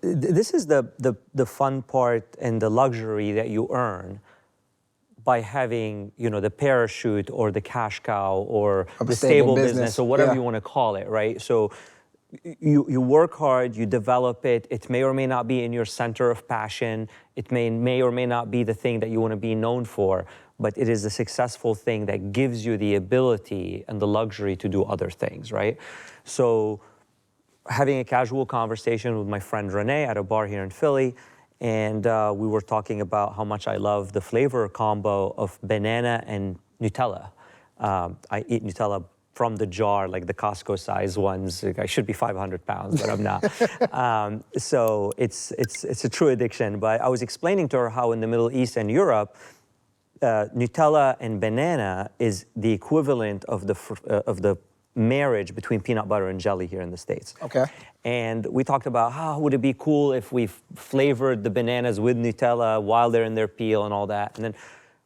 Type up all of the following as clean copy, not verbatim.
This is the fun part and the luxury that you earn by having, the parachute or the cash cow or the stable business or whatever you want to call it, right? So you work hard, you develop it. It may or may not be in your center of passion. It may or may not be the thing that you want to be known for, but it is a successful thing that gives you the ability and the luxury to do other things, right? So having a casual conversation with my friend Renee at a bar here in Philly, and we were talking about how much I love the flavor combo of banana and Nutella. I eat Nutella from the jar, like the Costco size ones. I should be 500 pounds, but I'm not. So it's a true addiction. But I was explaining to her how in the Middle East and Europe, Nutella and banana is the equivalent of the marriage between peanut butter and jelly here in the States. Okay. And we talked about how would it be cool if we flavored the bananas with Nutella while they're in their peel and all that. And then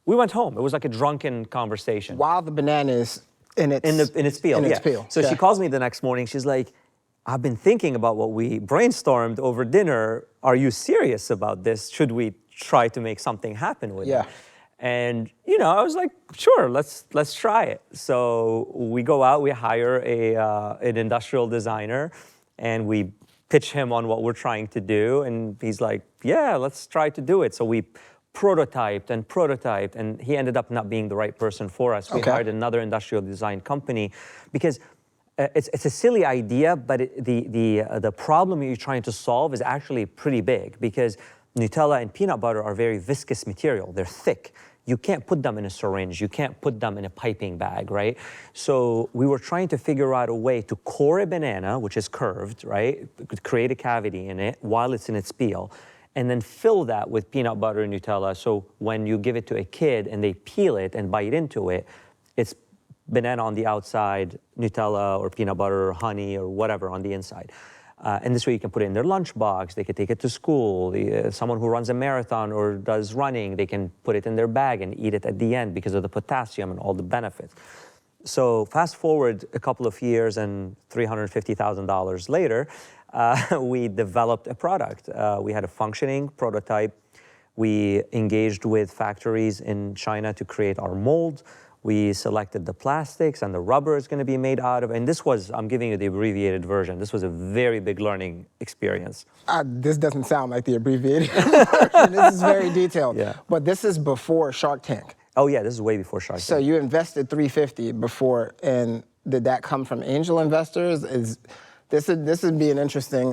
we went home. It was like a drunken conversation. While the banana is in its peel. In its peel. So she calls me the next morning. She's like, I've been thinking about what we brainstormed over dinner. Are you serious about this? Should we try to make something happen with it? And I was like, sure, let's try it. So we go out, we hire an industrial designer, and we pitch him on what we're trying to do. And he's like, yeah, let's try to do it. So we prototyped, and he ended up not being the right person for us. We hired another industrial design company because it's a silly idea, but the problem you're trying to solve is actually pretty big because Nutella and peanut butter are very viscous material. They're thick. You can't put them in a syringe. You can't put them in a piping bag, right? So we were trying to figure out a way to core a banana, which is curved, right? Create a cavity in it while it's in its peel, and then fill that with peanut butter and Nutella. So when you give it to a kid and they peel it and bite into it, it's banana on the outside, Nutella or peanut butter or honey or whatever on the inside. And this way you can put it in their lunchbox, they can take it to school. Someone who runs a marathon or does running, they can put it in their bag and eat it at the end because of the potassium and all the benefits. So fast forward a couple of years and $350,000 later, we developed a product. We had a functioning prototype. We engaged with factories in China to create our mold. We selected the plastics and the rubber is going to be made out of. And this was, I'm giving you the abbreviated version. This was a very big learning experience. This doesn't sound like the abbreviated version. This is very detailed. Yeah. But this is before Shark Tank. Oh yeah, this is way before Shark Tank. So you invested $350 before, and did that come from angel investors? This would be an interesting,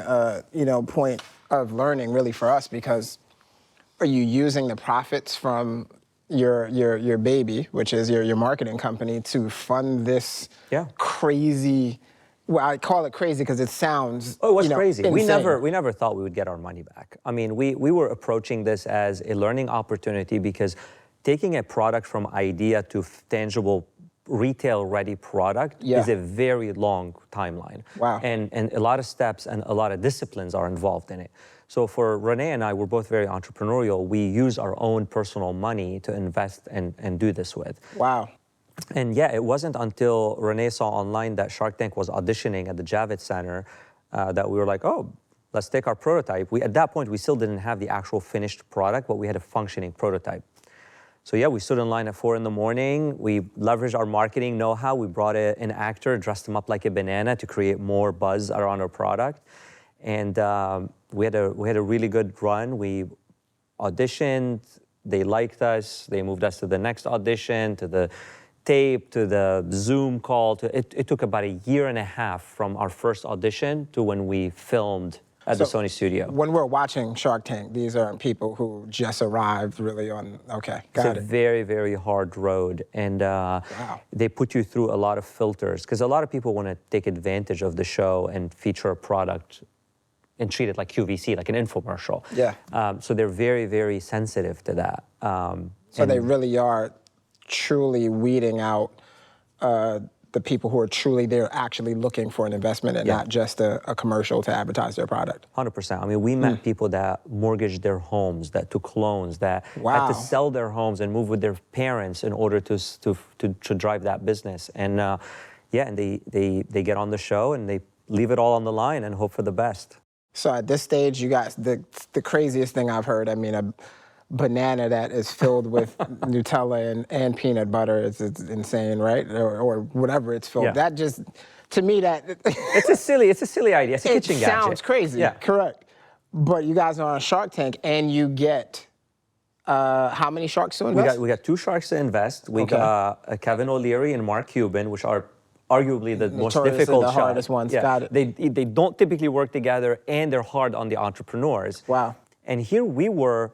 point of learning really for us, because are you using the profits from your baby, which is your marketing company, to fund this crazy? Well, I call it crazy because it sounds it was crazy. Insane. We never thought we would get our money back. I mean, we were approaching this as a learning opportunity because taking a product from idea to tangible retail-ready product is a very long timeline. Wow. And a lot of steps and a lot of disciplines are involved in it. So for Renee and I, we're both very entrepreneurial. We use our own personal money to invest and do this with. Wow. And yeah, it wasn't until Renee saw online that Shark Tank was auditioning at the Javits Center that we were like, oh, let's take our prototype. At that point, we still didn't have the actual finished product, but we had a functioning prototype. So yeah, we stood in line at 4 a.m. We leveraged our marketing know-how. We brought an actor, dressed him up like a banana to create more buzz around our product. And we had a really good run. We auditioned, they liked us, they moved us to the next audition, to the tape, to the Zoom call. It took about a year and a half from our first audition to when we filmed at the Sony studio. When we're watching Shark Tank, these aren't people who just arrived really on, got it. It's a very, very hard road. And they put you through a lot of filters because a lot of people want to take advantage of the show and feature a product and treat it like QVC, like an infomercial. Yeah. So they're very, very sensitive to that. So they really are truly weeding out the people who are truly there actually looking for an investment and not just a commercial to advertise their product. 100%. I mean, we met people that mortgaged their homes, that took loans, that had to sell their homes and move with their parents in order to drive that business. And and they get on the show and they leave it all on the line and hope for the best. So at this stage, you got the craziest thing I've heard. I mean, a banana that is filled with Nutella and peanut butter is insane, right? Or whatever it's filled. Yeah. That just, to me, that It's a silly idea. It's a kitchen gadget. It sounds crazy. Yeah. Correct. But you guys are on Shark Tank, and you get how many sharks to invest? We got 2 sharks to invest. We got Kevin O'Leary and Mark Cuban, which are arguably the most difficult the hardest ones. Yeah. Got it. They don't typically work together, and they're hard on the entrepreneurs. Wow. And here we were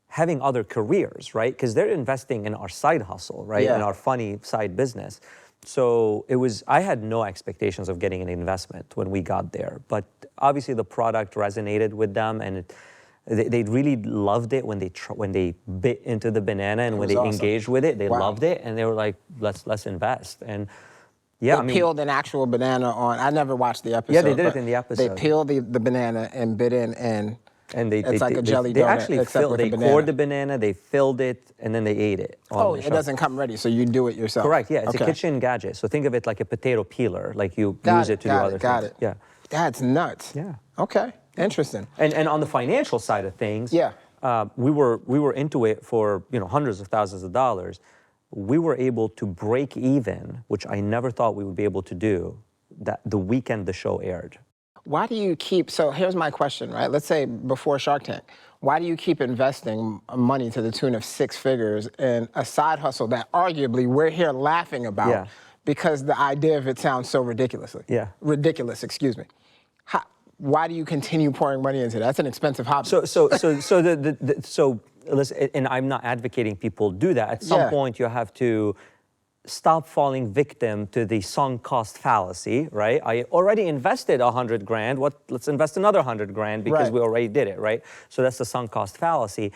having other careers, right? Because they're investing in our side hustle, right? Yeah. In our funny side business. So I had no expectations of getting an investment when we got there. But obviously the product resonated with them, and they really loved it when they bit into the banana, and when they engaged with it, they loved it, and they were like, let's invest. And yeah, they peeled an actual banana on. I never watched the episode. Yeah, they did it in the episode. They peeled the banana and bit in, and it's like a jelly donut. They actually cored the banana, they filled it, and then they ate it. It doesn't come ready, so you do it yourself. Correct, yeah, it's a kitchen gadget. So think of it like a potato peeler, like you use it to do other things. Got it. Yeah. That's nuts. Yeah. Okay, interesting. And on the financial side of things, we were into it for hundreds of thousands of dollars. We were able to break even, which I never thought we would be able to do, that the weekend the show aired. Why do you keep, so here's my question, right? Let's say before Shark Tank, why do you keep investing money to the tune of 6 figures in a side hustle that arguably we're here laughing about because the idea of it sounds so ridiculous, excuse me. Why do you continue pouring money into that? That's an expensive hobby. So listen, and I'm not advocating people do that. At some point you have to stop falling victim to the sunk cost fallacy, right? I already invested 100 grand. Let's invest another 100 grand because we already did it, right? So that's the sunk cost fallacy.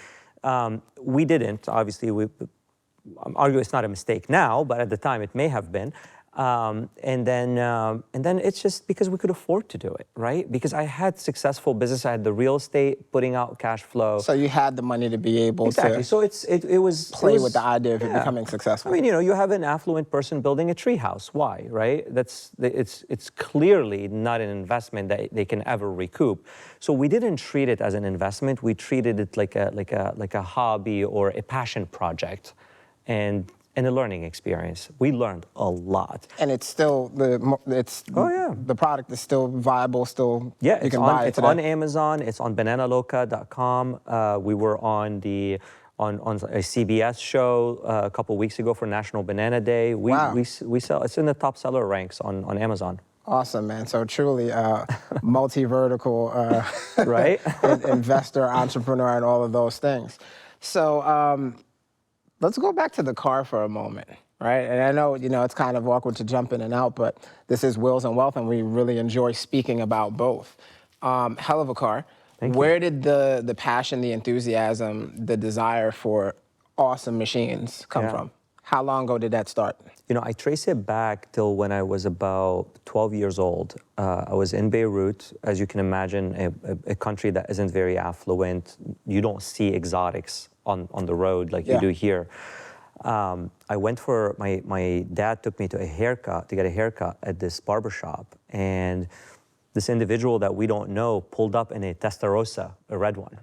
We didn't, obviously. I'm arguing it's not a mistake now, but at the time it may have been. And then it's just because we could afford to do it, right? Because I had successful business, I had the real estate putting out cash flow. So you had the money to be able to. So it was play with the idea of it becoming successful. I mean, you have an affluent person building a treehouse. Why, right? It's clearly not an investment that they can ever recoup. So we didn't treat it as an investment. We treated it like a hobby or a passion project, and a learning experience. We learned a lot. And it's still the product is still viable, still it's on Amazon, it's on bananaloca.com. We were on a CBS show a couple weeks ago for National Banana Day. We sell, it's in the top seller ranks on Amazon. Awesome, man. So truly multi-vertical right? investor, entrepreneur, and all of those things. So let's go back to the car for a moment, right? And I know, it's kind of awkward to jump in and out, but this is Wheels and Wealth, and we really enjoy speaking about both. Hell of a car. Where did the passion, the enthusiasm, the desire for awesome machines come from? How long ago did that start? I trace it back till when I was about 12 years old. I was in Beirut, as you can imagine, a country that isn't very affluent. You don't see exotics on the road like you do here. I went for, my dad took me to get a haircut at this barbershop, and this individual that we don't know pulled up in a Testarossa, a red one,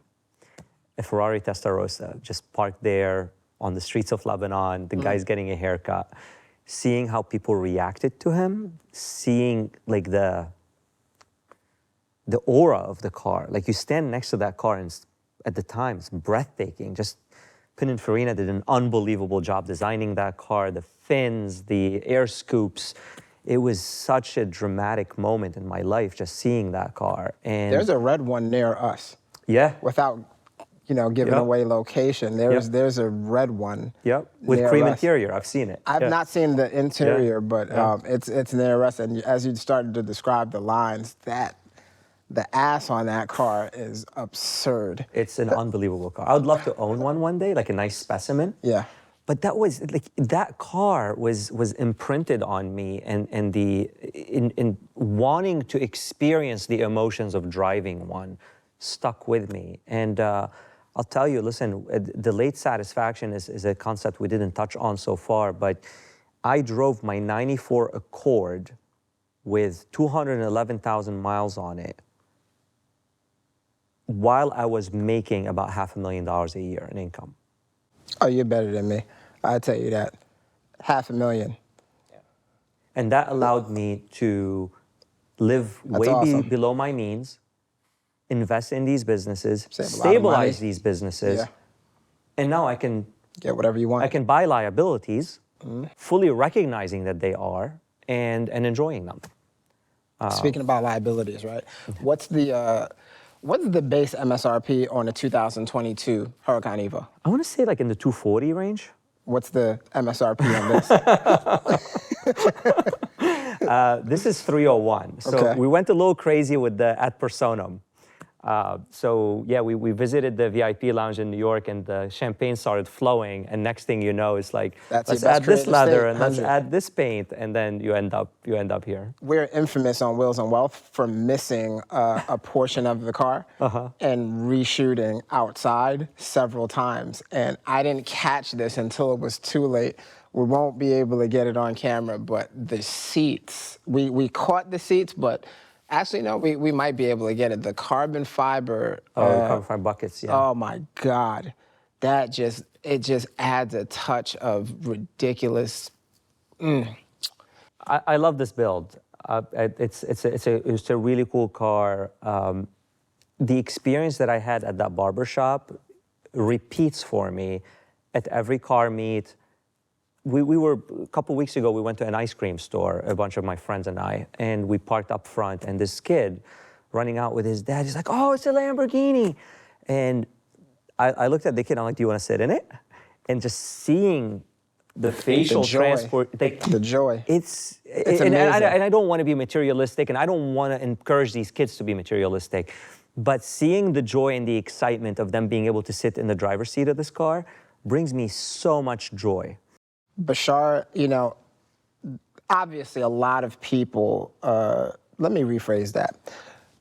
a Ferrari Testarossa, just parked there on the streets of Lebanon. The guy's getting a haircut. Seeing how people reacted to him, seeing like the aura of the car. Like you stand next to that car and at the time it's breathtaking. Just Pininfarina did an unbelievable job designing that car, the fins, the air scoops. It was such a dramatic moment in my life just seeing that car. And there's a red one near us. Yeah. Without giving away location. There's a red one. Yep, with cream interior. I've seen it. I've not seen the interior, but it's near us. And as you started to describe the lines, the ass on that car is absurd. It's an unbelievable car. I would love to own one day, like a nice specimen. Yeah. But that car was imprinted on me, and in wanting to experience the emotions of driving one stuck with me. And I'll tell you, listen, delayed satisfaction is a concept we didn't touch on so far, but I drove my 94 Accord with 211,000 miles on it while I was making about $500,000 a year in income. Oh, you're better than me. I'll tell you that. $500,000. And that allowed me to live That's way awesome. below my means, invest in these businesses, Save a lot of stabilize money. these businesses, Yeah. and now I can Get whatever you want. I can buy liabilities, fully recognizing that they are, and enjoying them. Speaking about liabilities, right? What's the base MSRP on a 2022 Huracan Evo? I want to say like in the 240 range. What's the MSRP on this? This is 301. So Okay. we went a little crazy with the ad personam. So yeah, we visited the VIP lounge in New York, and the champagne started flowing. And next thing you know, it's like, That's let's your best add this creative leather state, and let's 100. add this paint, and then you end up here. We're infamous on Wheels and Wealth for missing a portion of the car and reshooting outside several times. And I didn't catch this until it was too late. We won't be able to get it on camera, but the seats, we caught the seats, but actually, no, we might be able to get it. The carbon fiber. The carbon fiber buckets, yeah. Oh my God, it just adds a touch of ridiculous. I love this build. It's a really cool car. The experience that I had at that barber shop repeats for me at every car meet. We were, a couple weeks ago, we went to an ice cream store, a bunch of my friends and I, and we parked up front, and this kid running out with his dad, he's like, oh, it's a Lamborghini. And I looked at the kid, I'm like, do you want to sit in it? And just seeing the facial transport. The joy. It's amazing. And I don't want to be materialistic, and I don't want to encourage these kids to be materialistic. But seeing the joy and the excitement of them being able to sit in the driver's seat of this car brings me so much joy. Bechara, obviously a lot of people, let me rephrase that.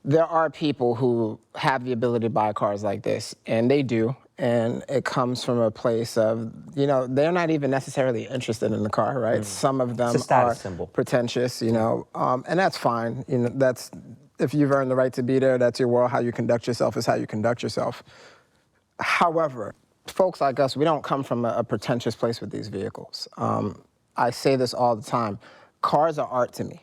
There are people who have the ability to buy cars like this, and they do. And it comes from a place of, they're not even necessarily interested in the car, right? Some of them It's a status are symbol. pretentious, and that's fine. That's, if you've earned the right to be there, that's your world. How you conduct yourself is how you conduct yourself. However, folks like us, we don't come from a pretentious place with these vehicles. I say this all the time. Cars are art to me.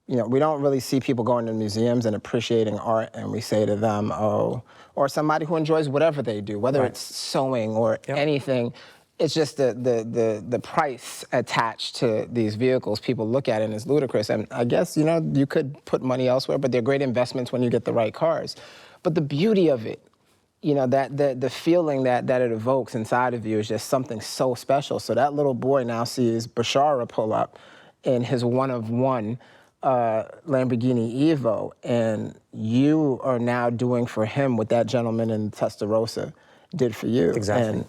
We don't really see people going to museums and appreciating art, and we say to them, oh, or somebody who enjoys whatever they do, whether it's sewing or anything. It's just the price attached to these vehicles. People look at it and it's ludicrous. And I guess, you could put money elsewhere, but they're great investments when you get the right cars. But the beauty of it, that the feeling that it evokes inside of you is just something so special. So that little boy now sees Bechara pull up in his one-of-one Lamborghini Evo, and you are now doing for him what that gentleman in Testarossa did for you. Exactly. And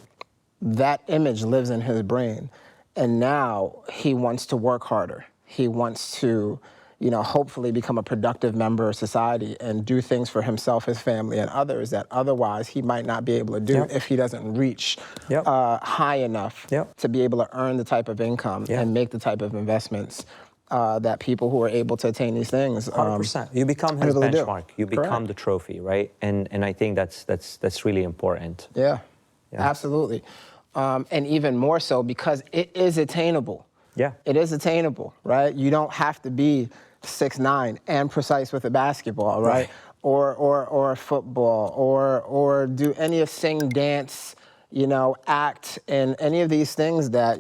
that image lives in his brain. And now he wants to work harder. He wants to, hopefully become a productive member of society and do things for himself, his family, and others that otherwise he might not be able to do if he doesn't reach high enough to be able to earn the type of income and make the type of investments that people who are able to attain these things. 100%. You become his benchmark. You become the trophy, right? And I think that's really important. Yeah. Absolutely. And even more so because it is attainable. Yeah. It is attainable, right? You don't have to be 6'9" and precise with a basketball, right? Or a football, or do any of sing, dance, act, and any of these things that,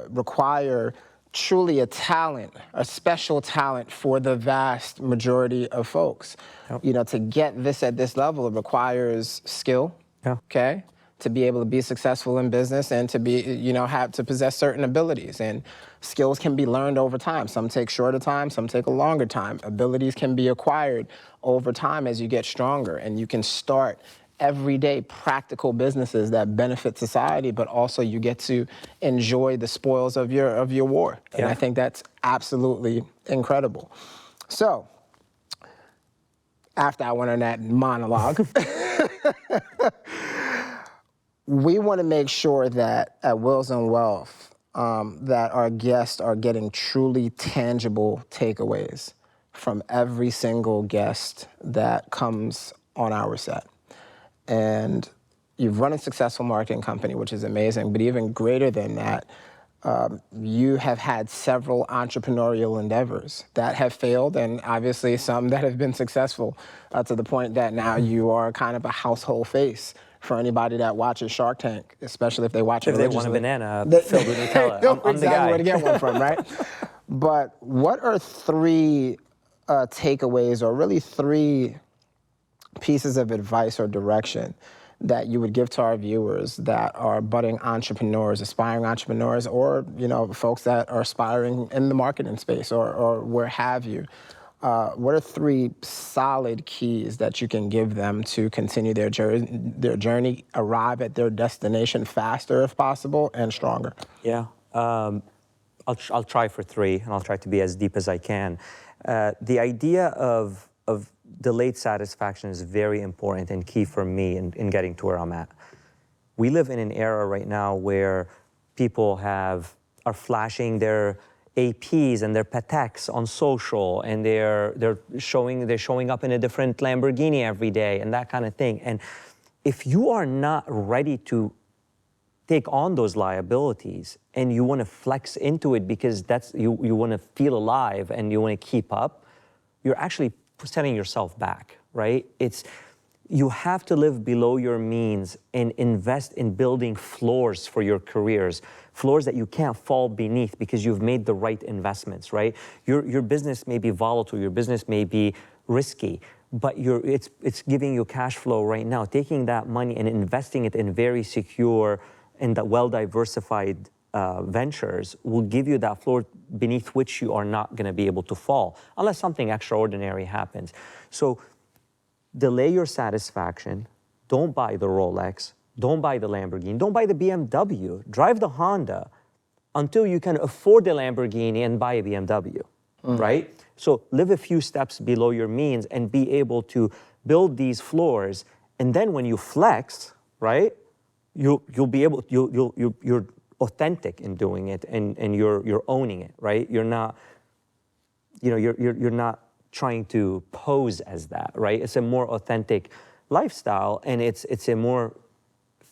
require truly a talent, a special talent for the vast majority of folks. To get this at this level, it requires skill, okay? To be able to be successful in business and to be, have to possess certain abilities. And skills can be learned over time. Some take shorter time, some take a longer time. Abilities can be acquired over time as you get stronger, and you can start everyday practical businesses that benefit society, but also you get to enjoy the spoils of your war. And I think that's absolutely incredible. So, after I went on that monologue, we want to make sure that at Wheels and Wealth, that our guests are getting truly tangible takeaways from every single guest that comes on our set. And you've run a successful marketing company, which is amazing, but even greater than that, you have had several entrepreneurial endeavors that have failed, and obviously some that have been successful, to the point that now you are kind of a household face for anybody that watches Shark Tank, especially if they watch it religiously. If they want a banana filled with Nutella, I'm the guy. Exactly where to get one from, right? But what are three takeaways, or really three pieces of advice or direction that you would give to our viewers that are budding entrepreneurs, aspiring entrepreneurs, or folks that are aspiring in the marketing space or where have you? What are three solid keys that you can give them to continue their journey, arrive at their destination faster if possible, and stronger? Yeah, I'll try for three, and I'll try to be as deep as I can. The idea of delayed satisfaction is very important and key for me in getting to where I'm at. We live in an era right now where people are flashing their APs and their Pateks on social, and they're showing up in a different Lamborghini every day and that kind of thing. And if you are not ready to take on those liabilities and you want to flex into it because you want to feel alive and you want to keep up, you're actually setting yourself back, right? You have to live below your means and invest in building floors for your careers, floors that you can't fall beneath because you've made the right investments, right? Your business may be volatile, your business may be risky, but it's giving you cash flow right now. Taking that money and investing it in very secure and well-diversified ventures will give you that floor beneath which you are not going to be able to fall unless something extraordinary happens. So delay your satisfaction. Don't buy the Rolex. Don't buy the Lamborghini. Don't buy the BMW. Drive the Honda until you can afford the Lamborghini and buy a BMW, right? So live a few steps below your means and be able to build these floors. And then when you flex, right, you'll be able, you're authentic in doing it, and you're owning it, right? You're not, you're not trying to pose as that, right? It's a more authentic lifestyle, and it's a more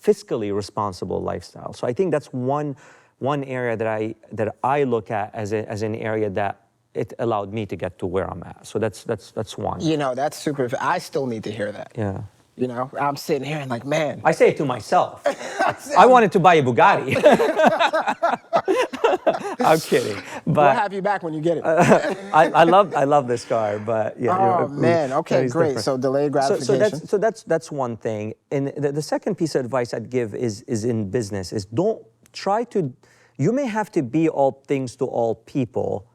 fiscally responsible lifestyle. So I think that's one area that I look at as an area that it allowed me to get to where I'm at. So that's one. That's super. I still need to hear that. Yeah. I'm sitting here and like, man. I say it to myself. I wanted to buy a Bugatti. I'm kidding. But we'll have you back when you get it. I love this car, but yeah. Oh man. Okay, great. Different. So delayed gratification. So that's one thing. And the second piece of advice I'd give is in business is don't try to. You may have to be all things to all people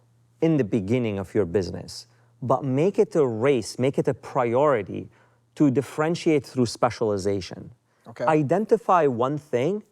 in the beginning of your business, but make it a race. Make it a priority to differentiate through specialization. Okay. Identify one thing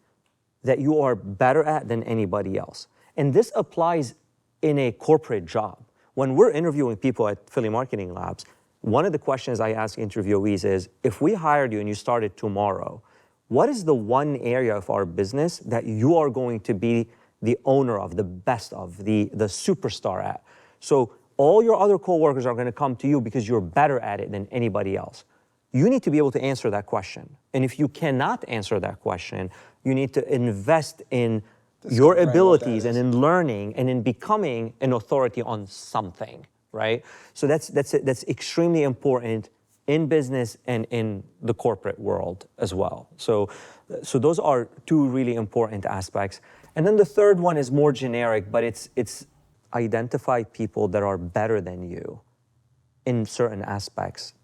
that you are better at than anybody else. And this applies in a corporate job. When we're interviewing people at Philly Marketing Labs, one of the questions I ask interviewees is, if we hired you and you started tomorrow, what is the one area of our business that you are going to be the owner of, the best of, the superstar at? So all your other coworkers are going to come to you because you're better at it than anybody else. You need to be able to answer that question. And if you cannot answer that question, you need to invest in your abilities and in learning and in becoming an authority on something, right? So that's extremely important in business and in the corporate world as well. So those are two really important aspects. And then the third one is more generic, but it's identify people that are better than you in certain aspects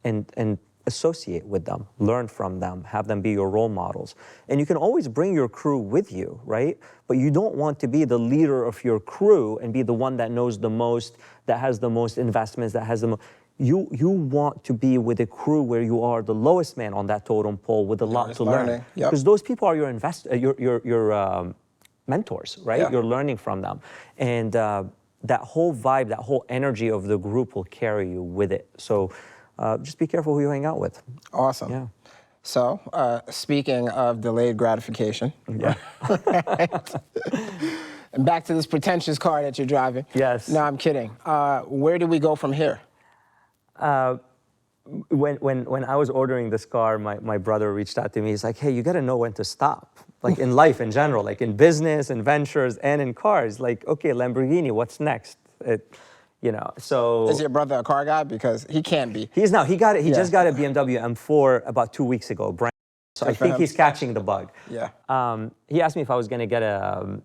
and associate with them, learn from them, have them be your role models. And you can always bring your crew with you, right? But you don't want to be the leader of your crew and be the one that knows the most, that has the most investments, that has the most. You want to be with a crew where you are the lowest man on that totem pole with a lot to learn. Because those people are your mentors, right? Yeah. You're learning from them. And that whole vibe, that whole energy of the group will carry you with it. So just be careful who you hang out with. Awesome. Yeah. So, speaking of delayed gratification, yeah. And back to this pretentious car that you're driving. Yes. No, I'm kidding. Where do we go from here? when I was ordering this car, my brother reached out to me. He's like, hey, you got to know when to stop. Like in life in general, like in business, in ventures, and in cars. Like, okay, Lamborghini, what's next? So. Is your brother a car guy? Because he can be. He got it. He just got a BMW M4 about 2 weeks ago. Brand. So I think he's catching the bug. Yeah. He asked me if I was going to get a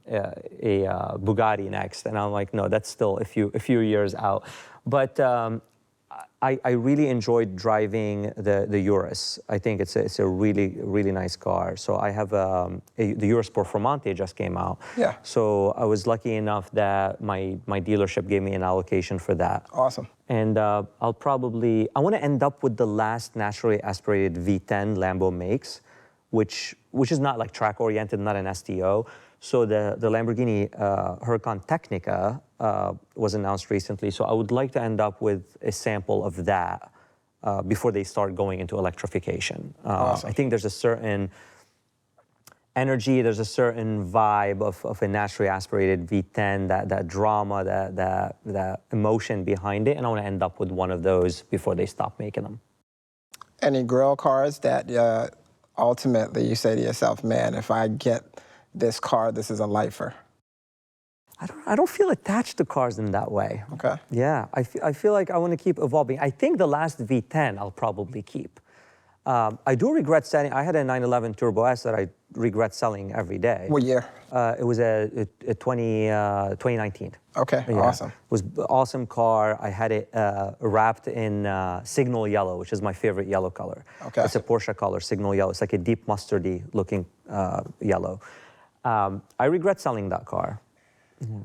Bugatti next, and I'm like, no, that's still a few years out. But I really enjoyed driving the Urus. I think it's a really nice car. So I have the Urus Performante just came out. Yeah. So I was lucky enough that my dealership gave me an allocation for that. Awesome. And I want to end up with the last naturally aspirated V10 Lambo makes, which is not like track oriented, not an STO. So the Lamborghini Huracan Technica was announced recently. So I would like to end up with a sample of that before they start going into electrification. Awesome. I think there's a certain energy, there's a certain vibe of a naturally aspirated V10, that drama, that emotion behind it, and I want to end up with one of those before they stop making them. Any grill cars that ultimately you say to yourself, man, if I get this car, this is a lifer? I don't feel attached to cars in that way. Okay. Yeah, I feel like I want to keep evolving. I think the last V10 I'll probably keep. I do regret selling. I had a 911 Turbo S that I regret selling every day. What year? It was a 2019. Okay, Yeah. awesome. It was an awesome car. I had it wrapped in signal yellow, which is my favorite yellow color. Okay. It's a Porsche color, signal yellow. It's like a deep mustardy looking yellow. I regret selling that car. Mm-hmm.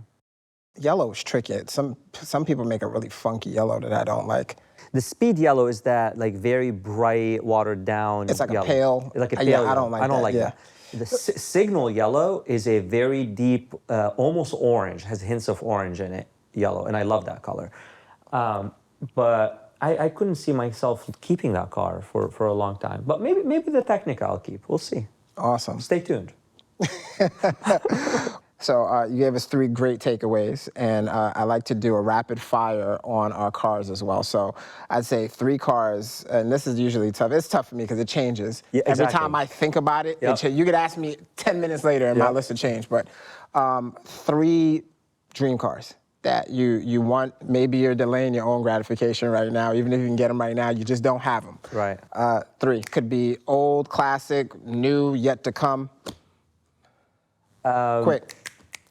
Yellow is tricky. Some people make a really funky yellow that I don't like. The speed yellow is that like very bright, watered down. It's like yellow. a pale. Like a pale. Yeah, yellow. I don't like that. The signal yellow is a very deep, almost orange, has hints of orange in it, yellow, and I love that color. But I couldn't see myself keeping that car for a long time. But maybe the Technica I'll keep. We'll see. Awesome. Stay tuned. So you gave us 3 great takeaways, and I like to do a rapid fire on our cars as well. So I'd say 3 cars, and this is usually tough. It's tough for me because it changes. Yeah, exactly. Every time I think about it, Yep. you could ask me 10 minutes later and my list would change. But 3 dream cars that you want. Maybe you're delaying your own gratification right now. Even if you can get them right now, you just don't have them. Right. 3. Could be old, classic, new, yet to come. Quick.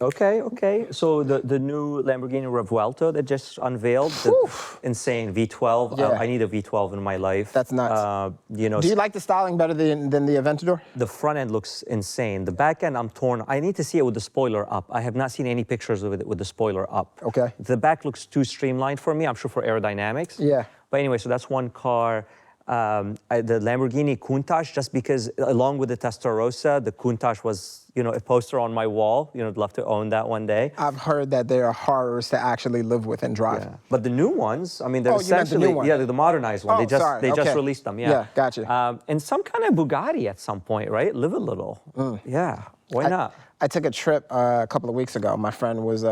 Okay. So the new Lamborghini Revuelto that just unveiled, the insane V12. Yeah. I need a V12 in my life. That's nuts. Do you like the styling better than the Inventor? The front end looks insane. The back end, I'm torn. I need to see it with the spoiler up. I have not seen any pictures of it with the spoiler up. Okay. The back looks too streamlined for me. I'm sure for aerodynamics. Yeah. But anyway, so that's one car. The Lamborghini Countach, just because along with the Testarossa, the Countach was, a poster on my wall. I'd love to own that one day. I've heard that they are horrors to actually live with and drive. Yeah. But the new ones, I mean, they're Oh, you meant the essentially, new one. yeah, the modernized one. Oh, They just okay. released them, yeah. Yeah, gotcha. And some kind of Bugatti at some point, right? Live a little. Yeah, why not? I took a trip a couple of weeks ago. My friend was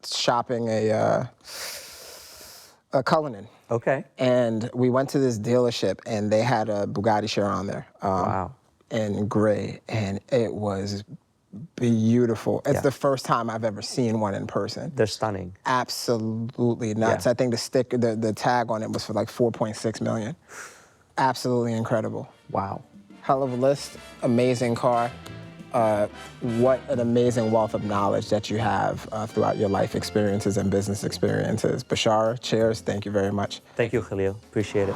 shopping a Cullinan. Okay. And we went to this dealership, and they had a Bugatti Chiron there. Wow. In gray, and it was beautiful. It's Yeah. the first time I've ever seen one in person. They're stunning. Absolutely nuts. Yeah. I think the tag on it was for like 4.6 million. Absolutely incredible. Wow. Hell of a list, amazing car. What an amazing wealth of knowledge that you have throughout your life experiences and business experiences. Bechara, cheers, thank you very much. Thank you, Khalil. Appreciate it.